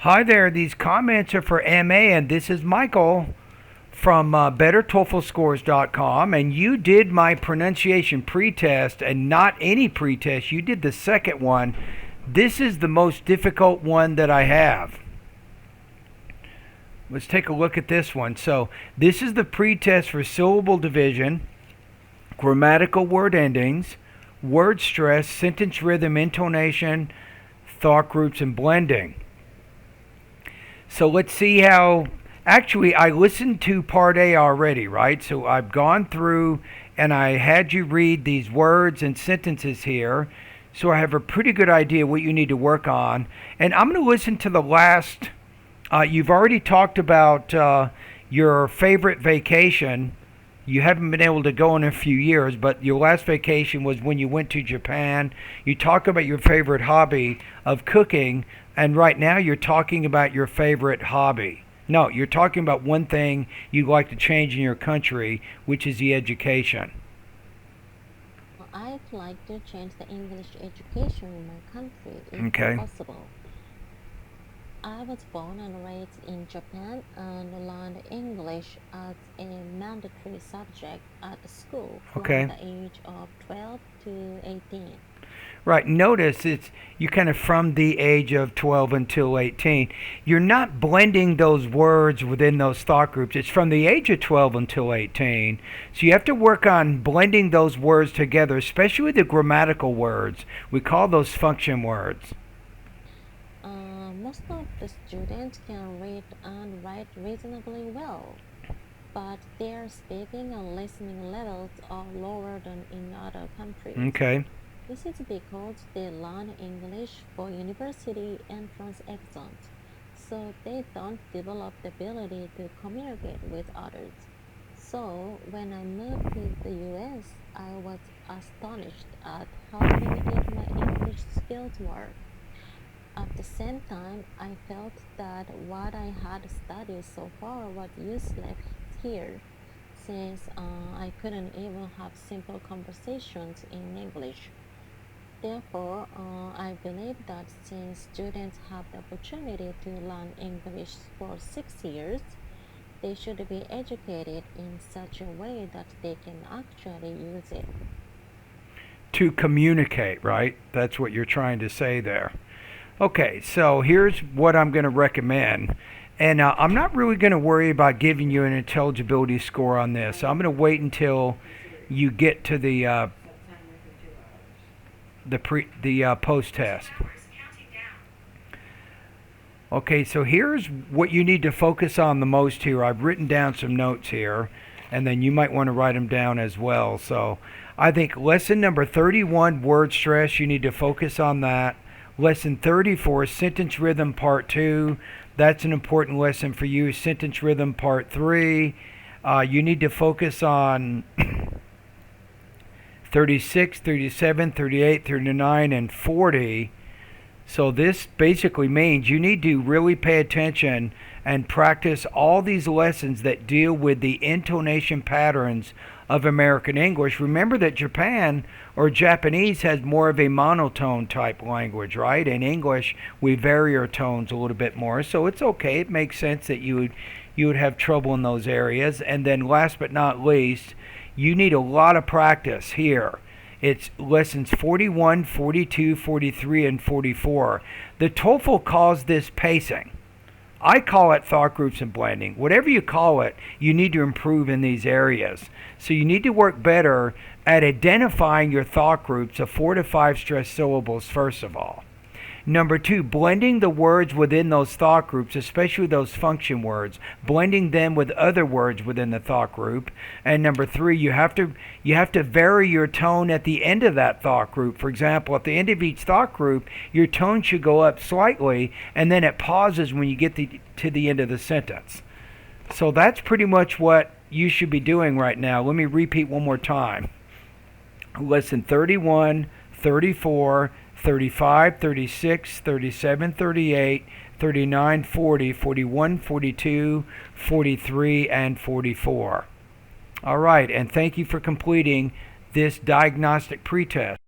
Hi there, these comments are for MA, and this is Michael from BetterTOEFLScores.com, and you did my pronunciation pre-test, and not any pre-test, you did the second one. This is the most difficult one that I have. Let's take a look at this one. So this is the pre-test for syllable division, grammatical word endings, word stress, sentence rhythm, intonation, thought groups, and blending. So let's see how, actually I listened to part A already, right? So I've gone through and I had you read these words and sentences here. So I have a pretty good idea what you need to work on. And I'm going to listen to the last, you've already talked about your favorite vacation. You haven't been able to go in a few years, but your last vacation was when you went to Japan. You talk about your favorite hobby of cooking, and right now you're talking about your favorite hobby. No, you're talking about one thing you'd like to change in your country, which is the education. I'd like to change the English education in my country if Okay. possible. I was born and raised in Japan and learned English as a mandatory subject at school from Okay. the age of 12 to 18. Right. Notice it's you kind of from the age of 12 until 18. You're not blending those words within those thought groups. It's from the age of 12 until 18. So you have to work on blending those words together, especially the grammatical words. We call those function words. Most of the students can read and write reasonably well, but their speaking and listening levels are lower than in other countries. Okay. This is because they learn English for university entrance exams, so they don't develop the ability to communicate with others. So, when I moved to the US, I was astonished at how limited my English skills were. At the same time, I felt that what I had studied so far was useless here, since I couldn't even have simple conversations in English. Therefore, I believe that since students have the opportunity to learn English for 6 years, they should be educated in such a way that they can actually use it. To communicate, right? That's what you're trying to say there. Okay, so here's what I'm going to recommend. And I'm not really going to worry about giving you an intelligibility score on this. I'm going to wait until you get to the post test. Okay, so here's what you need to focus on the most here. I've written down some notes here, and then you might want to write them down as well. So I think lesson number 31, word stress, you need to focus on that. Lesson 34, sentence rhythm part 2. That's an important lesson for you. Sentence rhythm part 3. You need to focus on 36, 37, 38, 39, and 40. So this basically means you need to really pay attention and practice all these lessons that deal with the intonation patterns of American English. Remember that Japan or Japanese has more of a monotone type language, right? In English, we vary our tones a little bit more, so it's okay. It makes sense that you would have trouble in those areas. And then last but not least, you need a lot of practice here. It's lessons 41, 42, 43, and 44. The TOEFL calls this pacing. I call it thought groups and blending. Whatever you call it, you need to improve in these areas. So you need to work better at identifying your thought groups of 4 to 5 stressed syllables, first of all. Number 2, blending the words within those thought groups, especially those function words, blending them with other words within the thought group. And number 3, you have to vary your tone at the end of that thought group. For example, at the end of each thought group, your tone should go up slightly, and then it pauses when you get to the end of the sentence. So that's pretty much what you should be doing right now. Let me repeat one more time. Lesson 31, 34, 35, 36, 37, 38, 39, 40, 41, 42, 43, and 44. All right, and thank you for completing this diagnostic pretest.